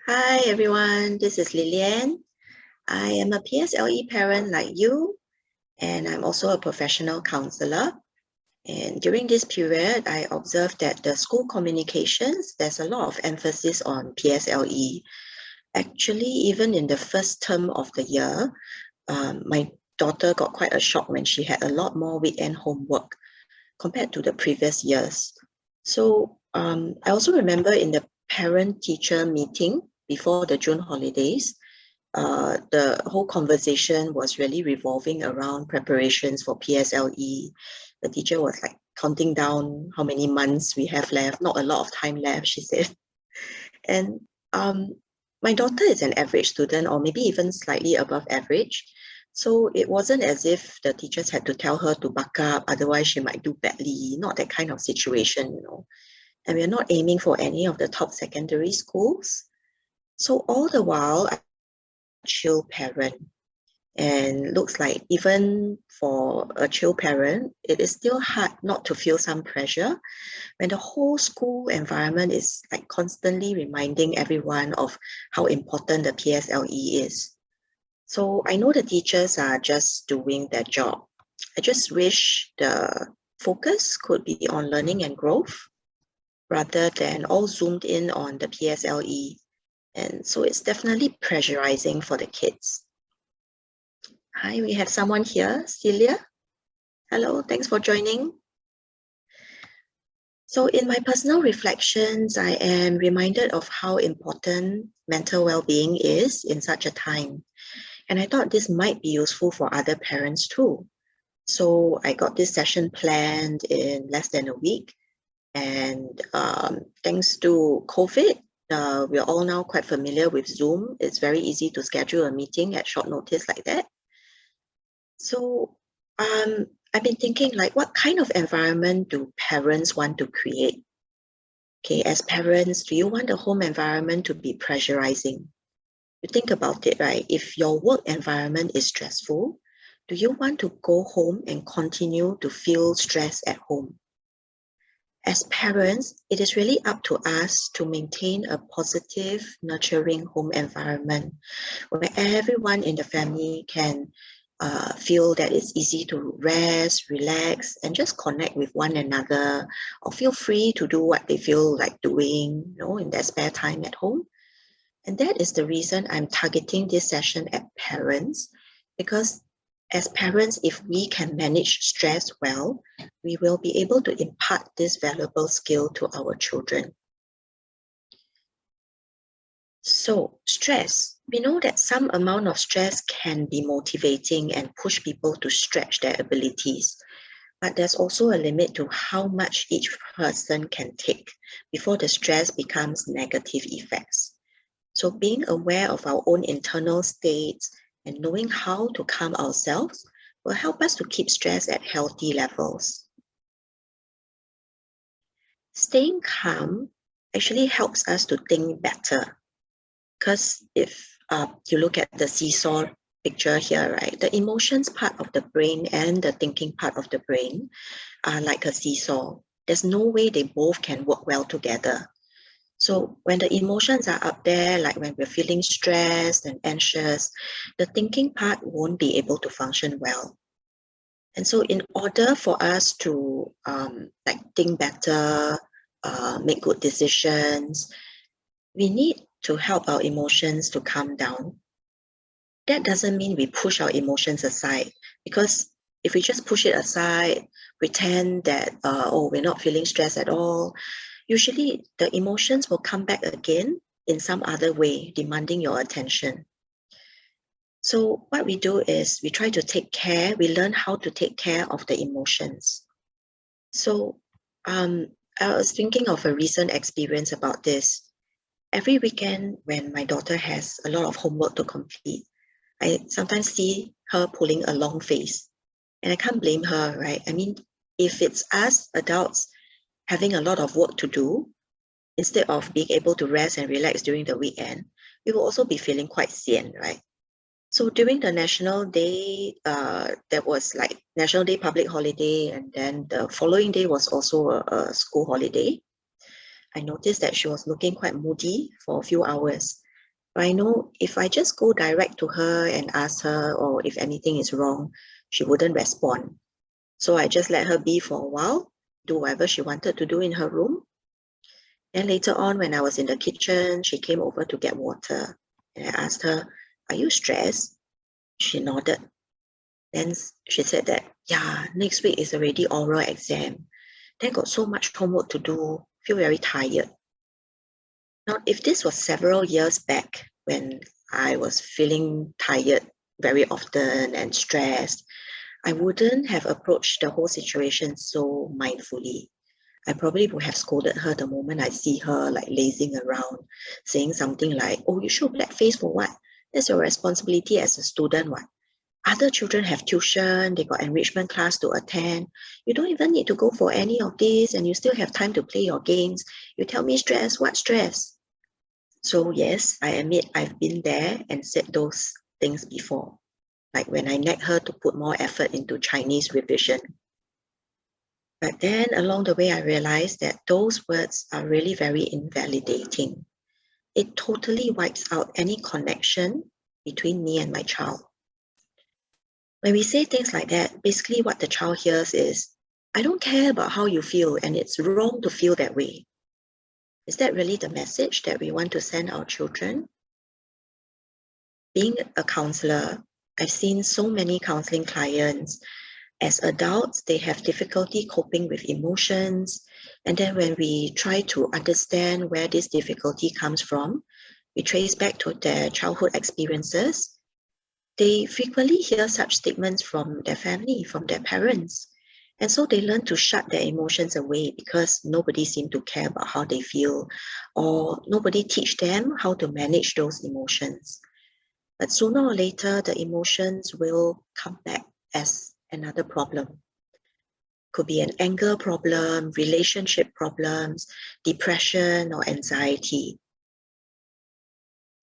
Hi everyone, this is Lilian. I am a PSLE parent like you, and I'm also a professional counselor. And during this period, I observed that the school communications, there's a lot of emphasis on PSLE. Actually, even in the first term of the year, my daughter got quite a shock when she had a lot more weekend homework compared to the previous years. So I also remember in the parent-teacher meeting before the June holidays, the whole conversation was really revolving around preparations for PSLE. The teacher was like counting down how many months we have left, not a lot of time left, she said. And my daughter is an average student, or maybe even slightly above average. So it wasn't as if the teachers had to tell her to buck up, otherwise she might do badly, not that kind of situation. And we're not aiming for any of the top secondary schools. So all the while, I'm a chill parent. And looks like even for a chill parent, it is still hard not to feel some pressure when the whole school environment is like constantly reminding everyone of how important the PSLE is. So I know the teachers are just doing their job. I just wish the focus could be on learning and growth rather than all zoomed in on the PSLE. And so it's definitely pressurizing for the kids. Hi, we have someone here, Celia. Hello, thanks for joining. So in my personal reflections, I am reminded of how important mental well-being is in such a time. And I thought this might be useful for other parents too. So I got this session planned in less than a week. And thanks to COVID, we're all now quite familiar with Zoom. It's very easy to schedule a meeting at short notice like that. So I've been thinking, like, what kind of environment do parents want to create? Okay, as parents, do you want the home environment to be pressurizing? You think about it, right? If your work environment is stressful, do you want to go home and continue to feel stress at home? As parents, it is really up to us to maintain a positive, nurturing home environment where everyone in the family can feel that it's easy to rest, relax, and just connect with one another, or feel free to do what they feel like doing, in their spare time at home. And that is the reason I'm targeting this session at parents, because as parents, if we can manage stress well, we will be able to impart this valuable skill to our children. So stress, we know that some amount of stress can be motivating and push people to stretch their abilities. But there's also a limit to how much each person can take before the stress becomes negative effects. So being aware of our own internal states and knowing how to calm ourselves will help us to keep stress at healthy levels. Staying calm actually helps us to think better. Because if you look at the seesaw picture here, right, the emotions part of the brain and the thinking part of the brain are like a seesaw. There's no way they both can work well together. So when the emotions are up there, like when we're feeling stressed and anxious, the thinking part won't be able to function well. And so in order for us to think better, make good decisions, we need to help our emotions to calm down. That doesn't mean we push our emotions aside, because if we just push it aside, pretend that, we're not feeling stressed at all, usually the emotions will come back again in some other way, demanding your attention. So what we do is we try to we learn how to take care of the emotions. So I was thinking of a recent experience about this. Every weekend when my daughter has a lot of homework to complete, I sometimes see her pulling a long face, and I can't blame her, right? I mean, if it's us adults having a lot of work to do, instead of being able to rest and relax during the weekend, we will also be feeling quite sian, right? So during the National Day, there was like National Day public holiday, and then the following day was also a school holiday. I noticed that she was looking quite moody for a few hours. But I know if I just go direct to her and ask her, or if anything is wrong, she wouldn't respond. So I just let her be for a while, do whatever she wanted to do in her room. And later on, when I was in the kitchen, she came over to get water. And I asked her, "Are you stressed?" She nodded. Then she said that, "Yeah, next week is already oral exam. Then got so much homework to do, feel very tired." Now, if this was several years back when I was feeling tired very often and stressed, I wouldn't have approached the whole situation so mindfully. I probably would have scolded her the moment I see her like lazing around, saying something like, "Oh, you show black face for what? That's your responsibility as a student, what? Other children have tuition, they got enrichment class to attend. You don't even need to go for any of this and you still have time to play your games. You tell me stress, what stress?" So yes, I admit I've been there and said those things before, like when I nagged her to put more effort into Chinese revision. But then along the way, I realized that those words are really very invalidating. It totally wipes out any connection between me and my child. When we say things like that, basically what the child hears is, "I don't care about how you feel and it's wrong to feel that way." Is that really the message that we want to send our children? Being a counselor, I've seen so many counseling clients. As adults, they have difficulty coping with emotions. And then when we try to understand where this difficulty comes from, we trace back to their childhood experiences. They frequently hear such statements from their family, from their parents. And so they learn to shut their emotions away because nobody seems to care about how they feel, or nobody teach them how to manage those emotions. But sooner or later, the emotions will come back as another problem. Could be an anger problem, relationship problems, depression, or anxiety.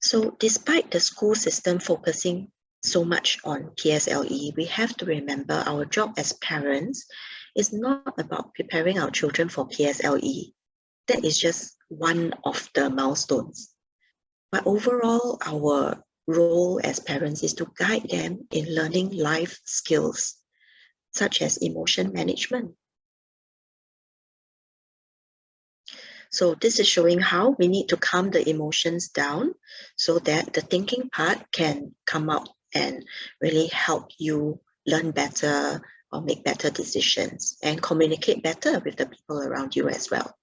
So despite the school system focusing so much on PSLE, we have to remember our job as parents is not about preparing our children for PSLE. That is just one of the milestones. But overall, our role as parents is to guide them in learning life skills, such as emotion management. So this is showing how we need to calm the emotions down so that the thinking part can come out and really help you learn better or make better decisions and communicate better with the people around you as well.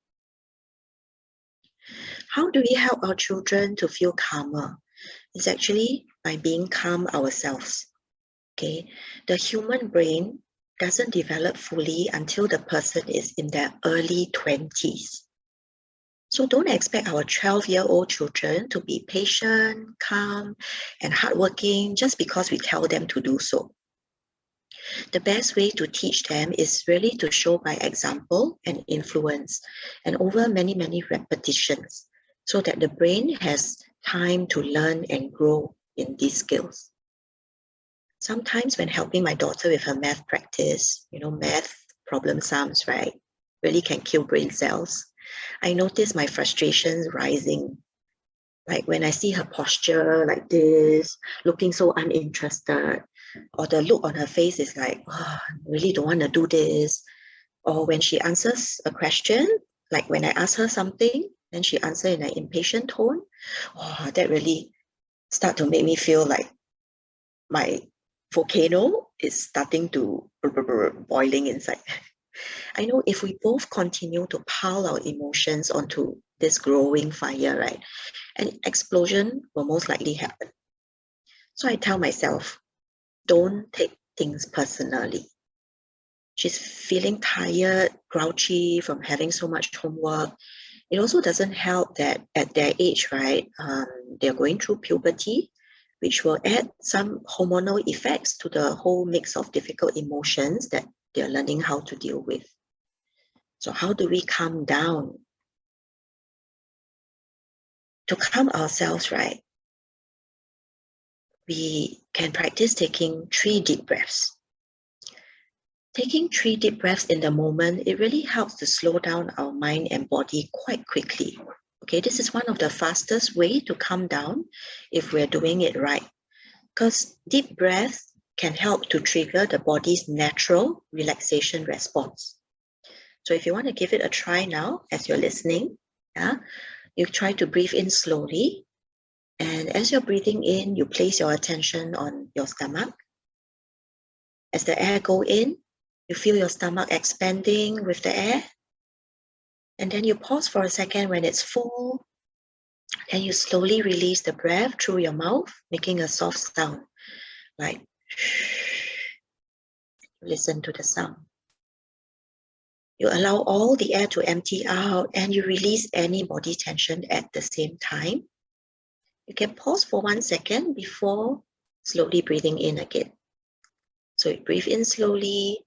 How do we help our children to feel calmer? It's actually by being calm ourselves. Okay, the human brain doesn't develop fully until the person is in their early 20s. So don't expect our 12-year-old children to be patient, calm, and hardworking just because we tell them to do so. The best way to teach them is really to show by example and influence, and over many, many repetitions, so that the brain has time to learn and grow in these skills. Sometimes when helping my daughter with her math practice, math problem sums, right, really can kill brain cells. I notice my frustrations rising. Like when I see her posture like this, looking so uninterested, or the look on her face is like, "Oh, I really don't want to do this." Or when she answers a question, like when I ask her something, then she answers in an impatient tone. Oh, that really start to make me feel like my volcano is starting to boiling inside. I know if we both continue to pile our emotions onto this growing fire, right, an explosion will most likely happen. So I tell myself, don't take things personally. She's feeling tired, grouchy from having so much homework. It also doesn't help that at their age, right, they're going through puberty, which will add some hormonal effects to the whole mix of difficult emotions that they're learning how to deal with. So how do we calm down? To calm ourselves, right, we can practice taking 3 deep breaths. Taking 3 deep breaths in the moment, it really helps to slow down our mind and body quite quickly. Okay, this is one of the fastest way to calm down if we're doing it right. Because deep breath can help to trigger the body's natural relaxation response. So if you want to give it a try now, as you're listening, you try to breathe in slowly. And as you're breathing in, you place your attention on your stomach. As the air goes in, you feel your stomach expanding with the air. And then you pause for a second when it's full. And you slowly release the breath through your mouth, making a soft sound, like listen to the sound. You allow all the air to empty out and you release any body tension at the same time. You can pause for 1 second before slowly breathing in again. So you breathe in slowly.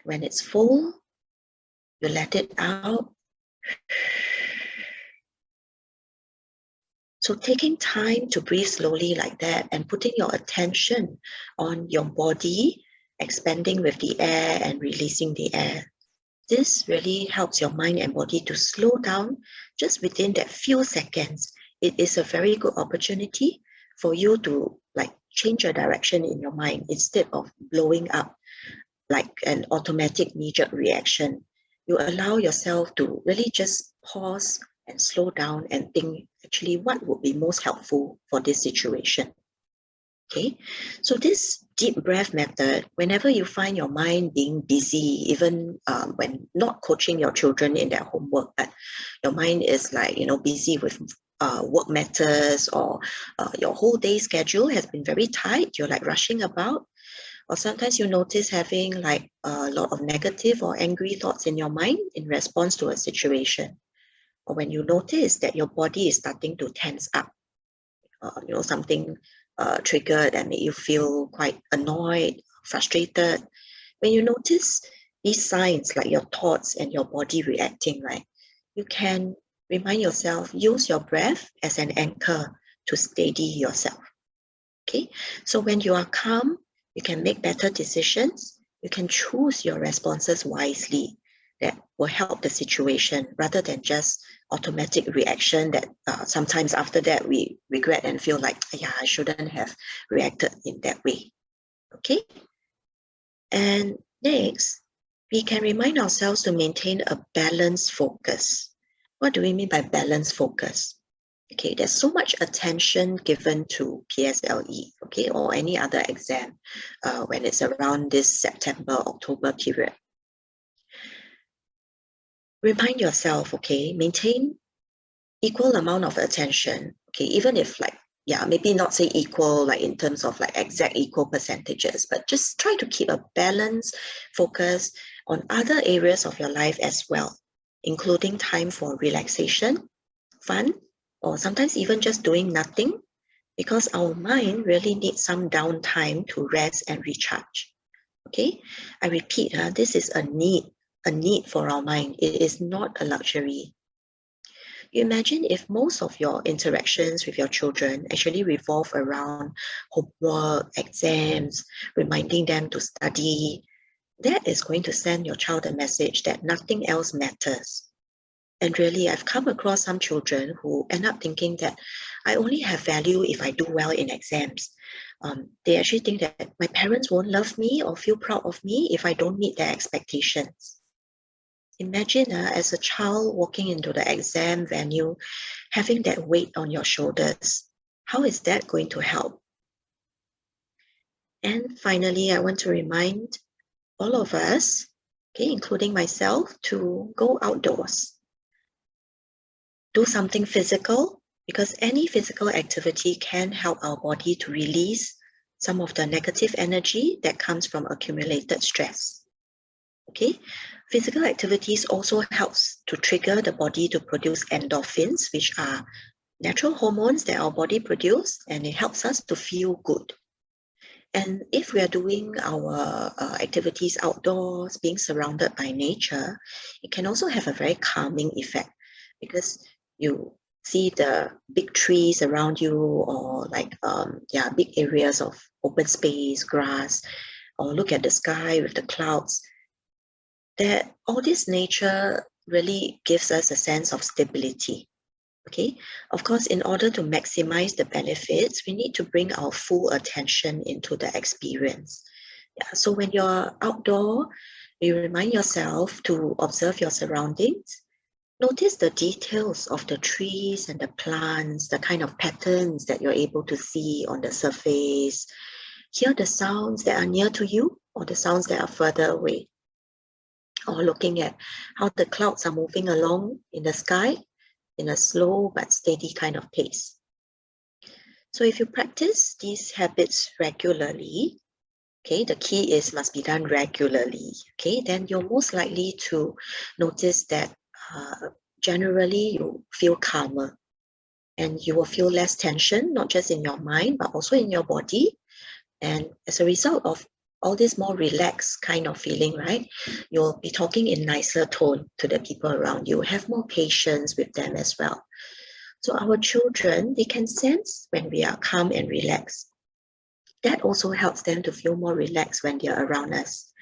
When it's full, you let it out. So taking time to breathe slowly like that and putting your attention on your body, expanding with the air and releasing the air. This really helps your mind and body to slow down just within that few seconds. It is a very good opportunity for you to change your direction in your mind instead of blowing up like an automatic knee-jerk reaction. You allow yourself to really just pause and slow down and think actually what would be most helpful for this situation. Okay, so this deep breath method, whenever you find your mind being busy, even when not coaching your children in their homework, but your mind is busy with work matters, or your whole day schedule has been very tight, you're rushing about, or sometimes you notice having a lot of negative or angry thoughts in your mind in response to a situation, or when you notice that your body is starting to tense up, something triggered and made you feel quite annoyed, frustrated. When you notice these signs, like your thoughts and your body reacting, you can remind yourself, use your breath as an anchor to steady yourself. Okay, so when you are calm, you can make better decisions. You can choose your responses wisely that will help the situation rather than just automatic reaction that sometimes after that we regret and feel like, yeah, I shouldn't have reacted in that way. Okay. And next, we can remind ourselves to maintain a balanced focus. What do we mean by balanced focus? Okay, there's so much attention given to PSLE, okay, or any other exam when it's around this September, October period. Remind yourself, okay, maintain equal amount of attention, okay, even if maybe not say equal in terms of exact equal percentages, but just try to keep a balanced focus on other areas of your life as well, including time for relaxation, fun, or sometimes even just doing nothing, because our mind really needs some downtime to rest and recharge. Okay, I repeat, this is a need for our mind. It is not a luxury. You imagine if most of your interactions with your children actually revolve around homework, exams, reminding them to study, that is going to send your child a message that nothing else matters. And really, I've come across some children who end up thinking that I only have value if I do well in exams. They actually think that my parents won't love me or feel proud of me if I don't meet their expectations. Imagine as a child walking into the exam venue, having that weight on your shoulders. How is that going to help? And finally, I want to remind all of us, okay, including myself, to go outdoors. Do something physical, because any physical activity can help our body to release some of the negative energy that comes from accumulated stress. Okay, physical activities also helps to trigger the body to produce endorphins, which are natural hormones that our body produces, and it helps us to feel good. And if we are doing our activities outdoors, being surrounded by nature, it can also have a very calming effect, because you see the big trees around you, or big areas of open space, grass, or look at the sky with the clouds. That all this nature really gives us a sense of stability. Okay, of course, in order to maximize the benefits, we need to bring our full attention into the experience. Yeah, so when you're outdoor, you remind yourself to observe your surroundings. Notice the details of the trees and the plants, the kind of patterns that you're able to see on the surface. Hear the sounds that are near to you or the sounds that are further away. Or looking at how the clouds are moving along in the sky in a slow but steady kind of pace. So if you practice these habits regularly, okay, the key is must be done regularly, okay, then you're most likely to notice that generally you feel calmer and you will feel less tension, not just in your mind, but also in your body. And as a result of all this more relaxed kind of feeling, right, you'll be talking in nicer tone to the people around you, have more patience with them as well. So our children, they can sense when we are calm and relaxed. That also helps them to feel more relaxed when they're around us.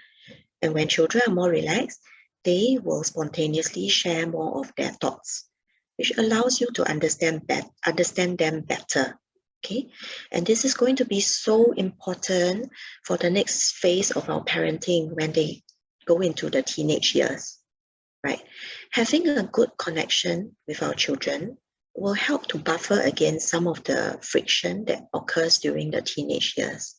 And when children are more relaxed, they will spontaneously share more of their thoughts, which allows you to understand them better. Okay, and this is going to be so important for the next phase of our parenting when they go into the teenage years, right? Having a good connection with our children will help to buffer against some of the friction that occurs during the teenage years.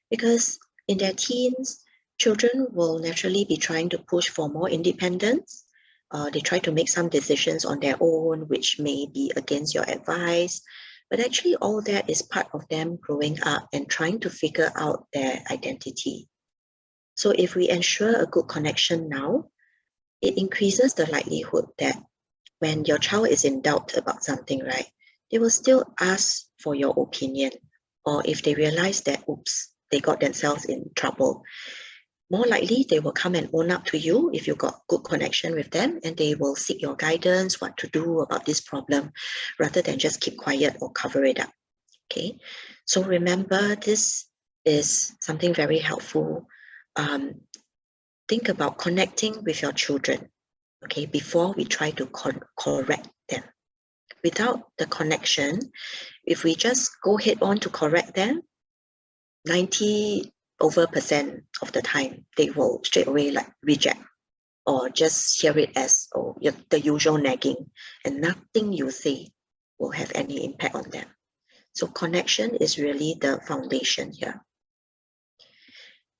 Because in their teens, children will naturally be trying to push for more independence. They try to make some decisions on their own, which may be against your advice. But actually, all that is part of them growing up and trying to figure out their identity. So if we ensure a good connection now, it increases the likelihood that when your child is in doubt about something, right, they will still ask for your opinion. Or if they realize that, oops, they got themselves in trouble, more likely they will come and own up to you if you got good connection with them, and they will seek your guidance, what to do about this problem, rather than just keep quiet or cover it up. Okay, so remember, this is something very helpful. Think about connecting with your children, okay, before we try to correct them. Without the connection, if we just go head on to correct them, 90% of the time, they will straight away like reject or just hear it as the usual nagging, and nothing you say will have any impact on them. So connection is really the foundation here.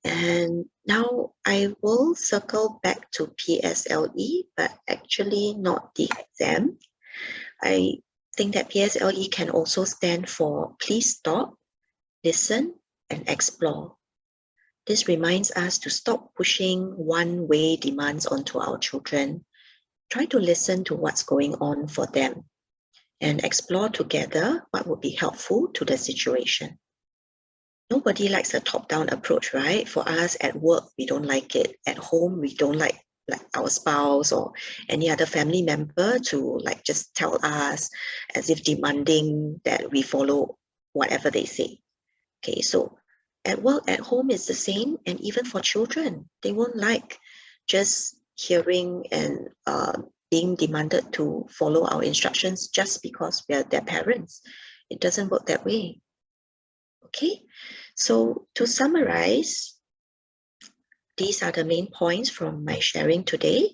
And now I will circle back to PSLE, but actually not the exam. I think that PSLE can also stand for please stop, listen, and explore. This reminds us to stop pushing one-way demands onto our children. Try to listen to what's going on for them and explore together what would be helpful to the situation. Nobody likes a top-down approach, right? For us at work, we don't like it. At home, we don't like our spouse or any other family member to like just tell us as if demanding that we follow whatever they say. Okay, so at work, at home, it's the same. And even for children, they won't like just hearing and being demanded to follow our instructions just because we are their parents. It doesn't work that way. Okay, so to summarize, these are the main points from my sharing today.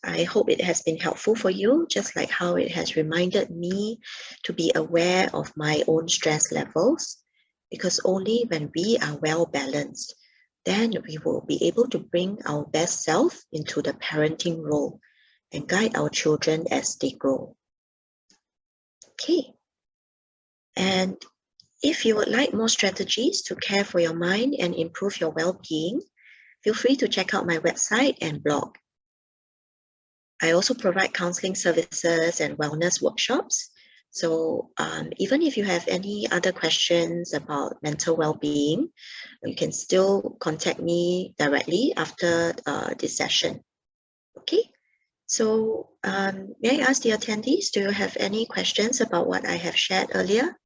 I hope it has been helpful for you, just like how it has reminded me to be aware of my own stress levels, because only when we are well balanced, then we will be able to bring our best self into the parenting role and guide our children as they grow. Okay, and if you would like more strategies to care for your mind and improve your well-being, feel free to check out my website and blog. I also provide counseling services and wellness workshops. So even if you have any other questions about mental well-being, you can still contact me directly after this session. Okay, so may I ask the attendees, do you have any questions about what I have shared earlier?